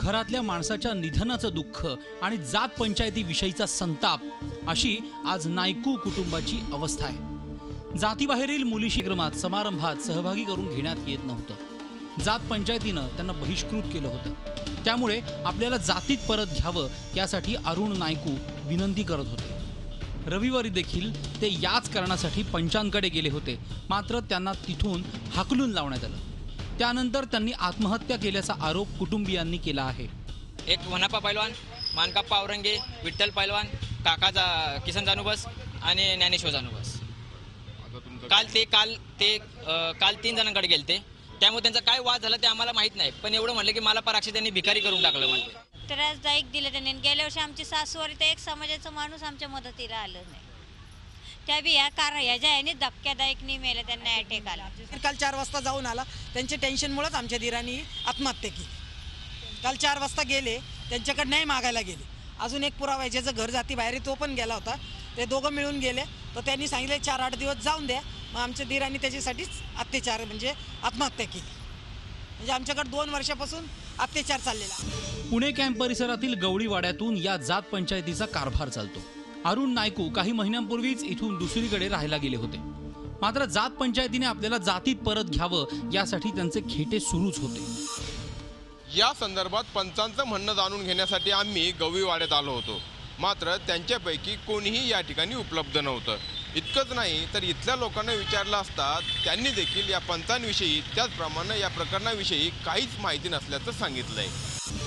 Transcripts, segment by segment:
घरातल्या माणसाच्या निधनाचं दुःख आणि जात पंचायतीविषयीचा संताप अशी आज नायकू कुटुंबाची अवस्था आहे। जातीबाहेरील मुलीशी क्रमात समारंभात सहभागी करून घेण्यात येत नव्हतं। जात पंचायतीनं त्यांना बहिष्कृत केलं होतं। त्यामुळे आपल्याला जातीत परत घ्यावं यासाठी अरुण नायकू विनंती करत होते। रविवारी देखील ते याच कारणासाठी पंचांकडे गेले होते, मात्र त्यांना तिथून हाकलून लावण्यात आलं। त्यानंतर त्यांनी आत्महत्या केल्याचा आरोप कुटुंबियांनी केला आहे। एक वनप्पा पैलवान, मानकाप्पा औरंगे, विठ्ठल पैलवान, काका किसन जानूबस आणि ज्ञानेश्वर जानूबस काल 3 जणांकडे गेलते। त्यामुळे त्यांचा काय वाद झाला ते आम्हाला माहित नाही, पण एवढं म्हणलं की मला पराक्षी त्यांनी भिकारी करून टाकलं म्हणते। त्रासदायक दिलं त्यांनी। गेल्या वर्षी आमची सासूवर तर एक समाजाचा माणूस आमच्या मदतीला आलं नाही, त्या बी या कारण याच्या याने धक्कादायकनी मेले, त्यांना अटॅक आला। काल 4 वाजता जाऊन आला, त्यांच्या टेन्शनमुळेच आमच्या धीरांनी आत्महत्या केली। काल 4 वाजता गेले, त्यांच्याकडे नाही मागायला गेले। अजून एक पुरावा आहे, ज्याचं घर जाती बाहेर तो पण गेला होता, ते दोघं मिळून गेले। तर त्यांनी सांगितले 4-8 दिवस जाऊन द्या। मग आमच्या धीरांनी त्याच्यासाठीच अत्याचार म्हणजे आत्महत्या केली। म्हणजे आमच्याकडे 2 वर्षापासून अत्याचार चाललेला। पुणे कॅम्प परिसरातील गवळीवाड्यातून या जात पंचायतीचा कारभार चालतो। अरुण नायकू काही महिन्यांपूर्वीच इथून दुसरीकडे राहायला गेले होते, मात्र जात पंचायतीने आपल्याला जातीत परत घ्यावं यासाठी त्यांचे खेटे सुरूच होते। या संदर्भात पंचांचं म्हणणं जाणून घेण्यासाठी आम्ही गवळीवाड्यात आलो होतो, मात्र त्यांच्यापैकी कोणीही या ठिकाणी उपलब्ध नव्हतं। इतकंच नाही तर इथल्या लोकांना विचारलं असता त्यांनी देखील या पंचांविषयी, त्याचप्रमाणे या प्रकरणाविषयी काहीच माहिती नसल्याचं सांगितलंय।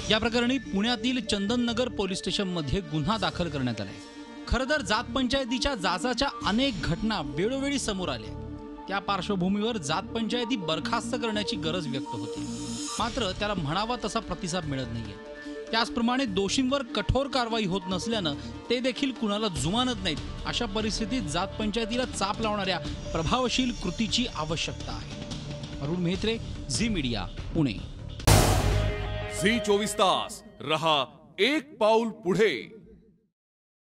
या प्रकरणी पुण्यातील चंदननगर पोलीस स्टेशनमध्ये गुन्हा दाखल करण्यात आलाय। खरं तर जात पंचायतीच्या जाचाच्या अनेक घटना वेळोवेळी समोर आल्या। त्या पार्श्वभूमीवर जात पंचायती बरखास्त करण्याची गरज व्यक्त होते, मात्र त्याला म्हणावा तसा प्रतिसाद मिळत नाहीये। त्याचप्रमाणे दोषींवर कठोर कारवाई होत नसल्यानं ते देखील कुणाला जुमानत नाहीत। अशा परिस्थितीत जात पंचायतीला चाप लावणाऱ्या प्रभावशील कृतीची आवश्यकता आहे। Arun Mehatre, Zee Media, Pune. Zee 24 तास रहा एक पाऊल पुढे।